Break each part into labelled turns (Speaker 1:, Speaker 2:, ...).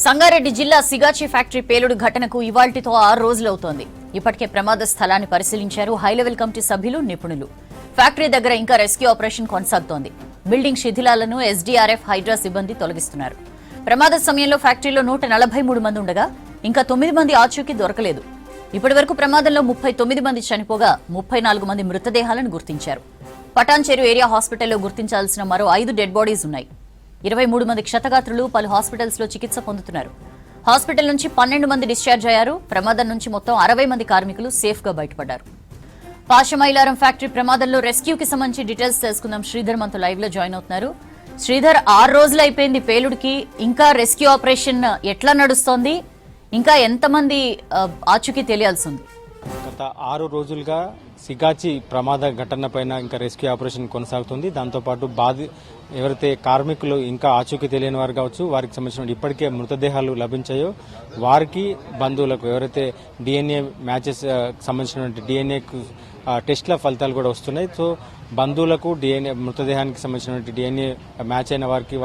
Speaker 1: సంగారెడ్డి జిల్లా సిగాచి ఫ్యాక్టరీ పేలుడు ఘటనకు ఇవాల్టితో 6 రోజులవుతోంది. ఇప్పటికే ప్రమాద స్థలాన్ని పరిశీలించారు హైలెవెల్ కమిటీ సభ్యులు, నిపుణులు. ఫ్యాక్టరీ దగ్గర ఇంకా రెస్క్యూ ఆపరేషన్ కొనసాగుతోంది. బిల్డింగ్ శిథిలాలను ఎస్డీఆర్ఎఫ్, హైడ్రా సిబ్బంది తొలగిస్తున్నారు. ప్రమాద సమయంలో ఫ్యాక్టరీలో 143 మంది ఉండగా ఇంకా 9 మంది ఆచూకీ దొరకలేదు. ఇప్పటి వరకు ప్రమాదంలో 39 మంది చనిపోగా 34 మంది మృతదేహాలను గుర్తించారు. పటాన్చెరు ఏరియా హాస్పిటల్లో గుర్తించాల్సిన మరో 5 డెడ్ బాడీస్ ఉన్నాయి. 23 మంది క్షతగాత్రులు పలు హాస్పిటల్స్ లో చికిత్స పొందుతున్నారు. హాస్పిటల్ నుంచి 12 మంది డిశ్చార్జ్ అయ్యారు. ప్రమాదం నుంచి మొత్తం 60 మంది కార్మికులు సేఫ్ గా బయటపడ్డారు. పాషమైలారం ఫ్యాక్టరీ ప్రమాదంలో రెస్క్యూకి సంబంధించి డీటెయిల్స్ తెలుసుకుందాం. శ్రీధర్ మనతో లైవ్ లో జాయిన్ అవుతున్నారు. శ్రీధర్, 6 రోజులు అయిపోయింది పేలుడికి, ఇంకా రెస్క్యూ ఆపరేషన్ ఎట్లా నడుస్తోంది? ఇంకా ఎంతమంది ఆచూకీ తెలియాల్సి ఉంది?
Speaker 2: గత 6 రోజులుగా సిగాచి ప్రమాద ఘటన పైన ఇంకా రెస్క్యూ ఆపరేషన్ కొనసాగుతుంది. దాంతోపాటు ఎవరైతే కార్మికులు ఇంకా ఆచూకీ తెలియని వారు కావచ్చు, వారికి సంబంధించిన ఇప్పటికే మృతదేహాలు లభించాయో వారికి, బంధువులకు ఎవరైతే డిఎన్ఏ మ్యాచెస్ సంబంధించినటువంటి డిఎన్ఏ టెస్ట్ల ఫలితాలు కూడా వస్తున్నాయి. సో బంధువులకు డిఎన్ఏ మృతదేహానికి సంబంధించినటువంటి డిఎన్ఏ మ్యాచ్ అయిన వారికి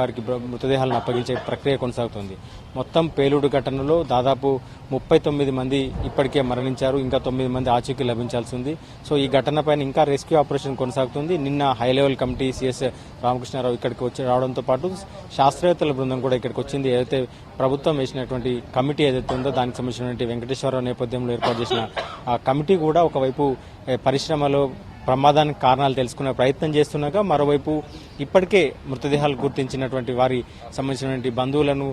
Speaker 2: మృతదేహాలను అప్పగించే ప్రక్రియ కొనసాగుతుంది. మొత్తం పేలుడు ఘటనలో దాదాపు 39 మంది ఇప్పటికే మరణించారు. ఇంకా 9 మంది ఆచూకీ లభించాల్సి ఉంది. సో ఈ ఘటన పైన ఇంకా రెస్క్యూ ఆపరేషన్ కొనసాగుతుంది. నిన్న high level committee CS Ramakrishna Rao ఇక్కడికి రావడంతో పాటు శాస్త్రవేత్తల బృందం కూడా ఇక్కడికి వచ్చింది. ఏదైతే ప్రభుత్వం వేసినటువంటి కమిటీ ఏదైతే ఉందో దానికి సంబంధించినటువంటి వెంకటేశ్వరరావు నేపథ్యంలో ఏర్పాటు చేసిన ఆ కమిటీ కూడా ఒకవైపు పరిశ్రమలో ప్రమాదానికి కారణాలు తెలుసుకునే ప్రయత్నం చేస్తున్నాగా, మరోవైపు ఇప్పటికే మృతదేహాలు గుర్తించినటువంటి వారి సంబంధించినటువంటి బంధువులను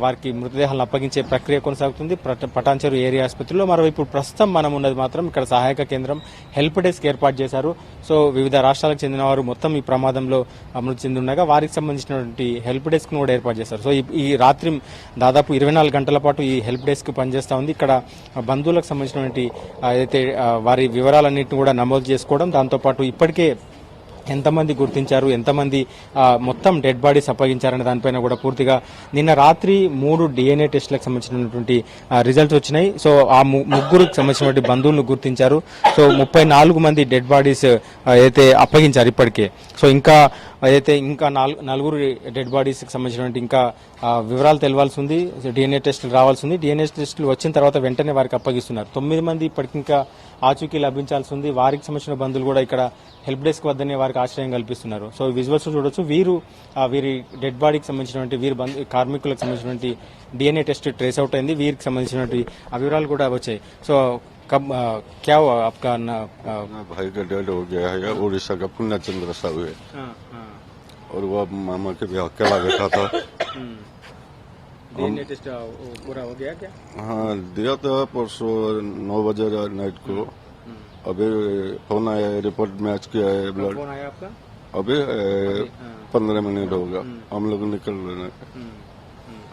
Speaker 2: వారికి మృతదేహాలను అప్పగించే ప్రక్రియ కొనసాగుతుంది పటాన్చెరు ఏరియా ఆసుపత్రిలో. మరోవైపు ప్రస్తుతం మనం ఉన్నది మాత్రం ఇక్కడ సహాయక కేంద్రం, హెల్ప్ డెస్క్ ఏర్పాటు చేశారు. సో వివిధ రాష్ట్రాలకు చెందిన వారు మొత్తం ఈ ప్రమాదంలో మృతి చెంది ఉండగా వారికి సంబంధించినటువంటి హెల్ప్ డెస్క్ ను కూడా ఏర్పాటు చేశారు. సో ఈ రాత్రి దాదాపు 24 గంటల పాటు ఈ హెల్ప్ డెస్క్ పనిచేస్తా ఉంది. ఇక్కడ బంధువులకు సంబంధించినటువంటి ఏదైతే వారి వివరాలన్నింటినీ కూడా నమోదు చేసుకోవడం, దాంతోపాటు ఇప్పటికే ఎంతమంది గుర్తించారు, ఎంతమంది మొత్తం డెడ్ బాడీస్ అప్పగించారనే దానిపైన కూడా పూర్తిగా నిన్న రాత్రి 3 డిఎన్ఏ టెస్టులకు సంబంధించినటువంటి రిజల్ట్స్ వచ్చినాయి. సో ఆ ముగ్గురికి సంబంధించినటువంటి బంధువులను గుర్తించారు. సో 34 మంది డెడ్ బాడీస్ అయితే అప్పగించారు ఇప్పటికే. సో ఇంకా నలుగురు డెడ్ బాడీస్ కి సంబంధించినటువంటి ఇంకా వివరాలు తెలవాల్సి ఉంది. డిఎన్ఏ టెస్టులు రావాల్సి ఉంది. డిఎన్ఏ టెస్టులు వచ్చిన తర్వాత వెంటనే వారికి అప్పగిస్తున్నారు. 9 మంది ఇప్పటికి ఇంకా ఆచూకీ లభించాల్సి ఉంది. వారికి సంబంధించిన బంధువులు కూడా ఇక్కడ హెల్ప్ డెస్క్ వద్దనే వారికి ఆశ్రయం కల్పిస్తున్నారు. సో విజువల్స్ చూడొచ్చు. వీరి డెడ్ బాడీకి సంబంధించినటువంటి కార్మికులకు సంబంధించినటువంటి డిఎన్ఏ టెస్ట్ ట్రేస్ అవుట్ అయింది. వీరికి సంబంధించినటువంటి వివరాలు కూడా వచ్చాయి. సో क्या हुआ आपका
Speaker 3: भाई का डेड हो गया है, उड़ीसा का पुण्यचंद्र साहू है। और वो मामा के भी अकेला बैठा था।
Speaker 2: डीएनए टेस्ट पूरा हो गया क्या?
Speaker 3: हाँ, दिया था परसों 9 बजे नाइट को। अभी फोन आया, रिपोर्ट मैच किया है ब्लड।
Speaker 2: फोन आया आपका?
Speaker 3: अभी 15 मिनट होगा, हम लोग निकल रहे हैं।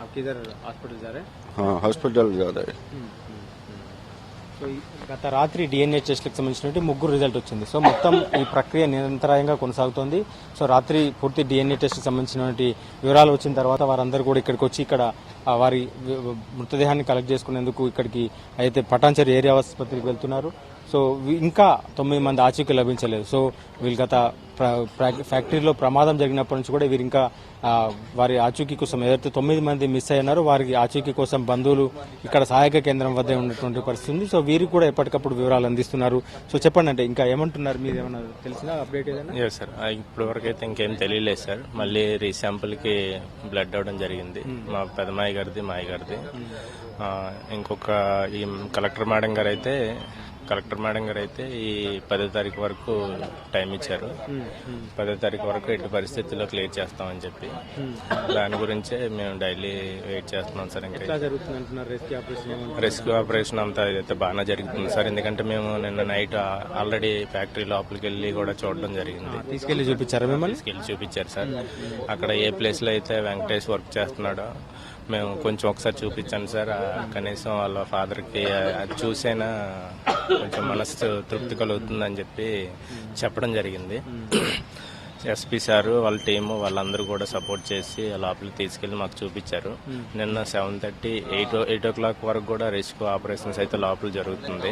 Speaker 2: आप किधर हॉस्पिटल जा रहे हैं?
Speaker 3: हाँ, हॉस्पिटल जा रहे हैं।
Speaker 2: గత రాత్రి డిఎన్ఏ టెస్ట్లకు సంబంధించినటువంటి 3 రిజల్ట్ వచ్చింది. సో మొత్తం ఈ ప్రక్రియ నిరంతరాయంగా కొనసాగుతోంది. సో రాత్రి పూర్తి డిఎన్ఏ టెస్ట్కి సంబంధించినటువంటి వివరాలు వచ్చిన తర్వాత వారందరూ కూడా ఇక్కడికి వచ్చి ఇక్కడ వారి మృతదేహాన్ని కలెక్ట్ చేసుకునేందుకు ఇక్కడికి అయితే పటాన్చెరు ఏరియా ఆసుపత్రికి వెళ్తున్నారు. సో ఇంకా 9 మంది ఆచూకీ లభించలేదు. సో వీళ్ళు గత ఫ్యాక్టరీలో ప్రమాదం జరిగినప్పటి నుంచి కూడా వీరు ఇంకా వారి ఆచూకీ కోసం ఏదైతే 9 మంది మిస్ అయ్యారో వారికి ఆచూకీ కోసం బంధువులు ఇక్కడ సహాయక కేంద్రం వద్ద ఉన్నటువంటి పరిస్థితి ఉంది. సో వీరికి కూడా ఎప్పటికప్పుడు వివరాలు అందిస్తున్నారు. సో చెప్పండి, అంటే ఇంకా ఏమంటున్నారు, మీరు ఏమన్నా తెలిసిన అప్డేట్ ఏదైనా?
Speaker 4: సార్, ఇప్పటి వరకు అయితే ఇంకేం తెలియలేదు సార్. మళ్ళీ రీశాంపుల్ కి బ్లడ్ అవ్వడం జరిగింది. మా పెదమాయి గారిది, మాయ గారిది. ఇంకొక ఈ కలెక్టర్ మేడం గారు అయితే ఈ 10వ తారీఖు వరకు టైం ఇచ్చారు. 10వ తారీఖు వరకు ఎట్టి పరిస్థితుల్లో క్లియర్ చేస్తామని చెప్పి దాని గురించే మేము డైలీ వెయిట్ చేస్తున్నాం సార్. ఇంకా రెస్క్యూ ఆపరేషన్ అంతా అయితే బాగానే జరుగుతుంది సార్. ఎందుకంటే మేము నిన్న నైట్ ఆల్రెడీ ఫ్యాక్టరీ లోపలికి వెళ్ళి కూడా చూడడం జరిగింది.
Speaker 2: తీసుకెళ్లి
Speaker 4: చూపించారు సార్. అక్కడ ఏ ప్లేస్ లో అయితే వెంకటేష్ వర్క్ చేస్తున్నాడో మేము కొంచెం ఒకసారి చూపించాను సార్. కనీసం వాళ్ళ ఫాదర్కి అది చూసైనా కొంచెం మనసు తృప్తి కలుగుతుందని చెప్పి చెప్పడం జరిగింది. ఎస్పీ సారు వాళ్ళ టీము వాళ్ళందరూ కూడా సపోర్ట్ చేసి లోపలికి తీసుకెళ్లి మాకు చూపించారు. నిన్న 7:30 8 o'clock వరకు కూడా రెస్క్యూ ఆపరేషన్స్ అయితే లోపల జరుగుతుంది.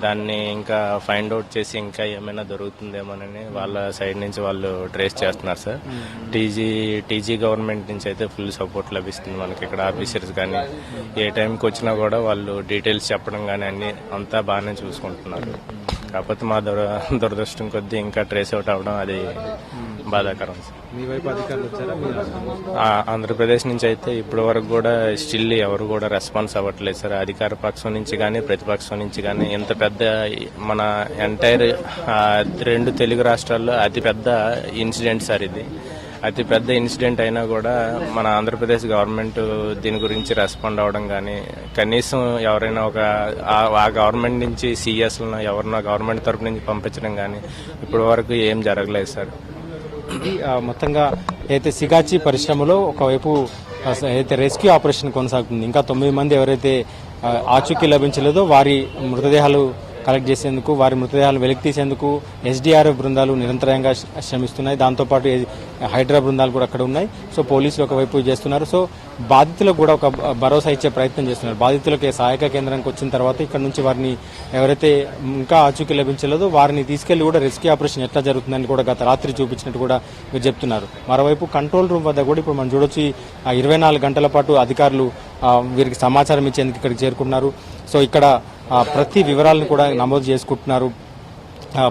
Speaker 4: దాన్ని ఇంకా ఫైండ్ అవుట్ చేసి ఇంకా ఏమైనా దొరుకుతుందేమోనని వాళ్ళ సైడ్ నుంచి వాళ్ళు ట్రేస్ చేస్తున్నారు సార్. టీజీ గవర్నమెంట్ నుంచి అయితే ఫుల్ సపోర్ట్ లభిస్తుంది మనకి. ఇక్కడ ఆఫీసర్స్ కానీ ఏ టైంకి వచ్చినా కూడా వాళ్ళు డీటెయిల్స్ చెప్పడం కానీ అన్ని అంతా బాగానే చూసుకుంటున్నారు. కాకపోతే మా దురదృష్టం కొద్దీ ఇంకా ట్రేస్ అవుట్ అవ్వడం అది బాధాకరం సార్.
Speaker 2: మీ వైపు అధికారులు వచ్చారా?
Speaker 4: ఆంధ్రప్రదేశ్ నుంచి అయితే ఇప్పటి వరకు కూడా స్టిల్ ఎవరు కూడా రెస్పాన్స్ అవ్వట్లేదు సార్. అధికార పక్షం నుంచి కానీ ప్రతిపక్షం నుంచి కానీ ఇంత పెద్ద మన ఎంటైర్ 2 తెలుగు రాష్ట్రాల్లో అతిపెద్ద ఇన్సిడెంట్ సార్ ఇది. అతి పెద్ద ఇన్సిడెంట్ అయినా కూడా మన ఆంధ్రప్రదేశ్ గవర్నమెంట్ దీని గురించి రెస్పాండ్ అవ్వడం కానీ కనీసం ఎవరైనా ఆ గవర్నమెంట్ నుంచి సీఎస్లను ఎవరినో గవర్నమెంట్ తరపు నుంచి పంపించడం కానీ ఇప్పటి వరకు ఏం జరగలేదు సార్.
Speaker 2: ఇది మొత్తంగా అయితే సిగాచి పరిశ్రమలో ఒకవైపు అయితే రెస్క్యూ ఆపరేషన్ కొనసాగుతుంది. ఇంకా 9 మంది ఎవరైతే ఆచూకీ లభించలేదో వారి మృతదేహాలు కలెక్ట్ చేసేందుకు, వారి మృతదేహాలు వెలికి తీసేందుకు ఎస్డీఆర్ఎఫ్ బృందాలు నిరంతరంగా శ్రమిస్తున్నాయి. దాంతోపాటు హైడ్రా బృందాలు కూడా అక్కడ ఉన్నాయి. సో పోలీసులు ఒకవైపు చేస్తున్నారు. సో బాధితులకు కూడా ఒక భరోసా ఇచ్చే ప్రయత్నం చేస్తున్నారు. బాధితులకు సహాయక కేంద్రానికి వచ్చిన తర్వాత ఇక్కడ నుంచి వారిని ఎవరైతే ఇంకా ఆచూకీ లభించలేదో వారిని తీసుకెళ్లి కూడా రెస్క్యూ ఆపరేషన్ ఎట్లా జరుగుతుందని కూడా గత రాత్రి చూపించినట్టు కూడా మీరు చెప్తున్నారు. మరోవైపు కంట్రోల్ రూమ్ వద్ద కూడా ఇప్పుడు మనం చూడొచ్చు 24 గంటల పాటు అధికారులు వీరికి సమాచారం ఇచ్చేందుకు ఇక్కడికి చేరుకుంటున్నారు. సో ఇక్కడ ప్రతి వివరాలను కూడా నమోదు చేసుకుంటున్నారు.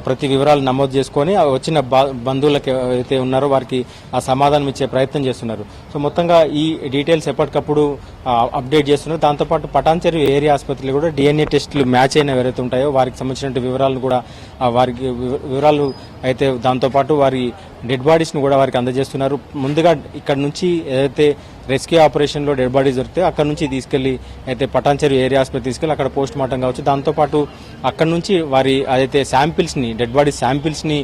Speaker 2: ప్రతి వివరాలు నమోదు చేసుకొని వచ్చిన బంధువులకు అయితే ఉన్నారో వారికి ఆ సమాధానం ఇచ్చే ప్రయత్నం చేస్తున్నారు. సో మొత్తంగా ఈ డీటెయిల్స్ ఎప్పటికప్పుడు అప్డేట్ చేస్తున్నారు. దాంతోపాటు పటాన్చెరు ఏరియా ఆసుపత్రిలో కూడా DNA టెస్టులు మ్యాచ్ అయిన ఎవరైతే ఉంటాయో వారికి సంబంధించిన వివరాలను కూడా వారికి వివరాలు అయితే దాంతోపాటు వారి డెడ్ బాడీస్ను కూడా వారికి అందజేస్తున్నారు. ముందుగా ఇక్కడ నుంచి ఏదైతే రెస్క్యూ ఆపరేషన్లో డెడ్ బాడీస్ దొరికితే అక్కడ నుంచి తీసుకెళ్లి అయితే పటాన్చెరు ఏరియా ఆసుపత్రి తీసుకెళ్లి అక్కడ పోస్ట్ మార్టం కావచ్చు. దాంతోపాటు అక్కడ నుంచి వారి అదైతే శాంపిల్స్ని డెడ్ బాడీ శాంపిల్స్ని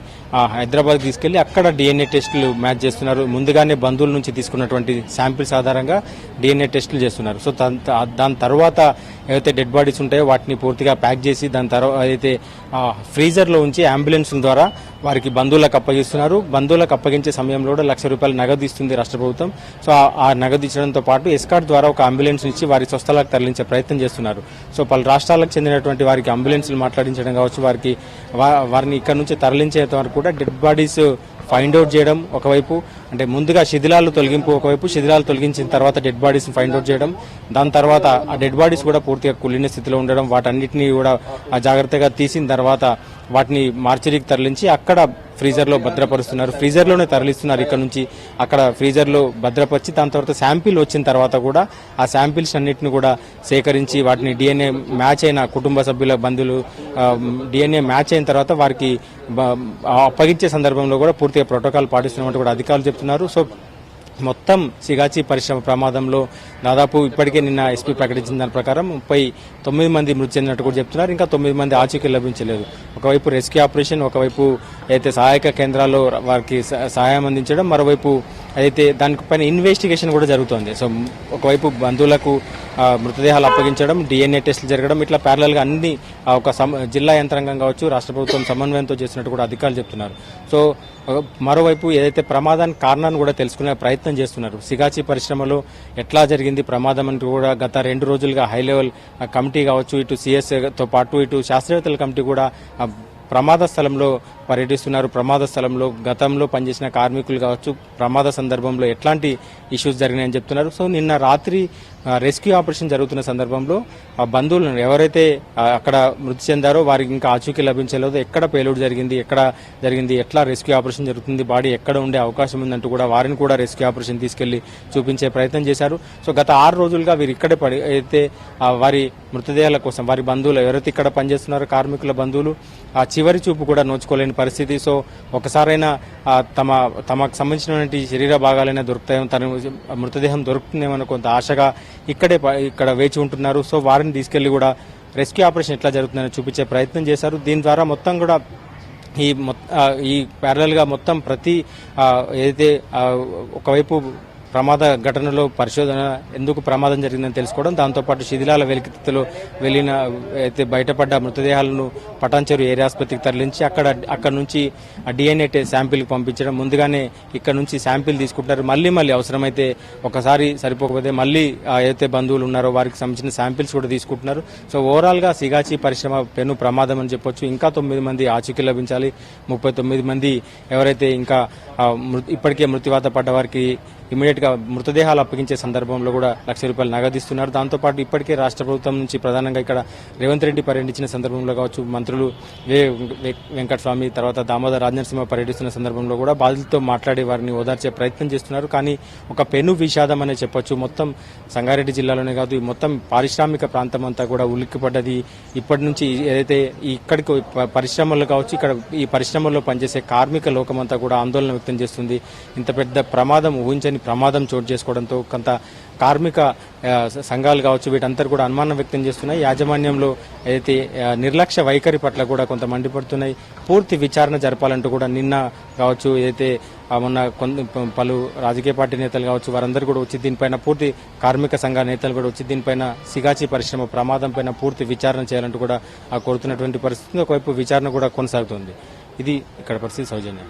Speaker 2: హైదరాబాద్ తీసుకెళ్లి అక్కడ DNA టెస్టులు మ్యాచ్ చేస్తున్నారు. ముందుగానే బంధువుల నుంచి తీసుకున్నటువంటి శాంపిల్స్ ఆధారంగా DNA టెస్టులు చేస్తున్నారు. సో దాని తర్వాత ఏవైతే డెడ్ బాడీస్ ఉంటాయో వాటిని పూర్తిగా ప్యాక్ చేసి దాని తర్వాత అయితే ఫ్రీజర్లో ఉంచి అంబులెన్స్ ద్వారా వారికి బంధువులకు అప్పగిస్తున్నారు. బంధువులకు అప్పగించే సమయంలో కూడా ₹1,00,000 నగదు ఇస్తుంది రాష్ట్ర ప్రభుత్వం. సో ఆ నగదు ఇచ్చడంతో పాటు ఎస్కార్ట్ ద్వారా ఒక అంబులెన్స్ ఇచ్చి వారి స్వస్థలాలకు తరలించే ప్రయత్నం చేస్తున్నారు. సో పలు రాష్ట్రాలకు చెందినటువంటి వారికి అంబులెన్స్లు మాట్లాడించడం కావచ్చు, వారిని ఇక్కడ నుంచి తరలించేంత వరకు కూడా డెడ్ బాడీస్ ఫైండ్ అవుట్ చేయడం ఒకవైపు, అంటే ముందుగా శిథిలాలు తొలగింపు ఒకవైపు, శిథిలాలు తొలగించిన తర్వాత డెడ్ బాడీస్ ఫైండ్ అవుట్ చేయడం, దాని తర్వాత ఆ డెడ్ బాడీస్ కూడా పూర్తిగా కుళ్ళిన స్థితిలో ఉండడం, వాటన్నిటిని కూడా జాగ్రత్తగా తీసిన తర్వాత వాటిని మార్చరీకి తరలించి అక్కడ ఫ్రీజర్లో భద్రపరుస్తున్నారు. ఫ్రీజర్లోనే తరలిస్తున్నారు. ఇక్కడ నుంచి అక్కడ ఫ్రీజర్లో భద్రపరిచి దాని తర్వాత శాంపిల్ వచ్చిన తర్వాత కూడా ఆ శాంపిల్స్ అన్నింటిని కూడా సేకరించి వాటిని DNA మ్యాచ్ అయిన కుటుంబ సభ్యుల బంధువులు DNA మ్యాచ్ అయిన తర్వాత వారికి అప్పగించే సందర్భంలో కూడా పూర్తిగా ప్రోటోకాల్ పాటిస్తున్నట్టు కూడా అధికారులు చెప్తున్నారు. సో మొత్తం సిగాచి పరిశ్రమ ప్రమాదంలో దాదాపు ఇప్పటికే నిన్న ఎస్పీ ప్రకటించిన దాని ప్రకారం 39 మంది మృతి చెందినట్టు కూడా చెప్తున్నారు. ఇంకా 9 మంది ఆచూకీ లభించలేదు. ఒకవైపు రెస్క్యూ ఆపరేషన్, ఒకవైపు అయితే సహాయక కేంద్రాల్లో వారికి సహాయం అందించడం, మరోవైపు అయితే దానిపైన ఇన్వెస్టిగేషన్ కూడా జరుగుతోంది. సో ఒకవైపు బంధువులకు మృతదేహాలు అప్పగించడం, DNA టెస్టులు జరగడం, ఇట్లా ప్యారలల్గా అన్ని ఒక జిల్లా యంత్రాంగం కావచ్చు, రాష్ట్ర ప్రభుత్వం సమన్వయంతో చేస్తున్నట్టు కూడా అధికారులు చెప్తున్నారు. సో మరోవైపు ఏదైతే ప్రమాదానికి కారణాన్ని కూడా తెలుసుకునే ప్రయత్నం చేస్తున్నారు. సిగాచి పరిశ్రమలో ఎట్లా జరిగింది ప్రమాదం అని కూడా గత 2 రోజులుగా హై లెవెల్ కమిటీ కావచ్చు, ఇటు CS తో పాటు ఇటు శాస్త్రవేత్తల కమిటీ కూడా ప్రమాద స్థలంలో పర్యటిస్తున్నారు. ప్రమాద స్థలంలో గతంలో పనిచేసిన కార్మికులు కావచ్చు, ప్రమాద సందర్భంలో ఎట్లాంటి ఇష్యూస్ జరిగినాయని చెప్తున్నారు. సో నిన్న రాత్రి రెస్క్యూ ఆపరేషన్ జరుగుతున్న సందర్భంలో ఆ బంధువులను ఎవరైతే అక్కడ మృతి చెందారో వారికి ఇంకా ఆచూకీ లభించలేదు, ఎక్కడ పేలుడు జరిగింది, ఎట్లా రెస్క్యూ ఆపరేషన్ జరుగుతుంది, బాడీ ఎక్కడ ఉండే అవకాశం ఉందంటూ కూడా వారిని కూడా రెస్క్యూ ఆపరేషన్ తీసుకెళ్లి చూపించే ప్రయత్నం చేశారు. సో గత 6 రోజులుగా వీరు ఇక్కడే అయితే వారి మృతదేహాల కోసం వారి బంధువులు ఎవరైతే ఇక్కడ పనిచేస్తున్నారో కార్మికుల బంధువులు ఆ చివరి చూపు కూడా నోచుకోలేని పరిస్థితి. సో ఒకసారైనా తమకు సంబంధించినటువంటి శరీర భాగాలైనా దొరుకుతాయో, తన మృతదేహం దొరుకుతుందేమో కొంత ఆశగా ఇక్కడ వేచి ఉంటున్నారు. సో వారిని తీసుకెళ్లి కూడా రెస్క్యూ ఆపరేషన్ ఎట్లా జరుగుతుందని చూపించే ప్రయత్నం చేశారు. దీని ద్వారా మొత్తం కూడా ఈ ప్యారలల్ గా మొత్తం ప్రతి ఏదైతే ఒకవైపు ప్రమాద ఘటనలో పరిశోధన ఎందుకు ప్రమాదం జరిగిందని తెలుసుకోవడం, దాంతోపాటు శిథిలాల వెలికితిలో వెళ్లిన అయితే బయటపడ్డ మృతదేహాలను పటాన్చెరు ఏరియా ఆసుపత్రికి తరలించి అక్కడ నుంచి DNA శాంపిల్కి పంపించడం, ముందుగానే ఇక్కడ నుంచి శాంపిల్ తీసుకుంటారు. మళ్ళీ అవసరమైతే ఒకసారి సరిపోకపోతే మళ్ళీ ఏదైతే బంధువులు ఉన్నారో వారికి సంబంధించిన శాంపిల్స్ కూడా తీసుకుంటున్నారు. సో ఓవరాల్ గా సిగాచి పరిశ్రమ పెను ప్రమాదం అని చెప్పొచ్చు. ఇంకా 9 మంది ఆచూకీ లభించాలి. 39 మంది ఎవరైతే ఇంకా ఇప్పటికే మృత్యువాత పడ్డ వారికి ఇమీడియట్ గా మృతదేహాలు అప్పగించే సందర్భంలో కూడా ₹1,00,000 నగదిస్తున్నారు. దాంతోపాటు ఇప్పటికే రాష్ట్ర ప్రభుత్వం నుంచి ప్రధానంగా ఇక్కడ రేవంత్ రెడ్డి పర్యటించిన సందర్భంలో కావచ్చు, మంత్రులు వెంకటస్వామి తర్వాత దామోదర్ రాజనరసింహ పర్యటిస్తున్న సందర్భంలో కూడా బాధితులతో మాట్లాడి వారిని ఓదార్చే ప్రయత్నం చేస్తున్నారు. కానీ ఒక పెను విషాదం అనే చెప్పొచ్చు. మొత్తం సంగారెడ్డి జిల్లాలోనే కాదు, ఈ మొత్తం పారిశ్రామిక ప్రాంతం అంతా కూడా ఉలిక్కిపడ్డది. ఇప్పటి నుంచి ఏదైతే ఇక్కడికి పరిశ్రమలు కావచ్చు, ఇక్కడ ఈ పరిశ్రమల్లో పనిచేసే కార్మిక లోకమంతా కూడా ఆందోళన వ్యక్తం చేస్తుంది. ఇంత పెద్ద ప్రమాదం ఊహించని ప్రమాదం చోటు చేసుకోవడంతో కొంత కార్మిక సంఘాలు కావచ్చు వీటంతా కూడా అనుమానం వ్యక్తం చేస్తున్నాయి. యాజమాన్యంలో ఏదైతే నిర్లక్ష్య వైఖరి పట్ల కూడా కొంత మండిపడుతున్నాయి. పూర్తి విచారణ జరపాలంటూ కూడా నిన్న కావచ్చు, ఏదైతే మొన్న పలు రాజకీయ పార్టీ నేతలు కావచ్చు వారందరూ కూడా వచ్చి దీనిపైన పూర్తి కార్మిక సంఘ నేతలు కూడా వచ్చి దీనిపైన సిగాచి పరిశ్రమ ప్రమాదం పైన పూర్తి విచారణ చేయాలంటూ కూడా కోరుతున్నటువంటి పరిస్థితి. ఒకవైపు విచారణ కూడా కొనసాగుతుంది. ఇది ఇక్కడ పరిస్థితి. సౌజన్య.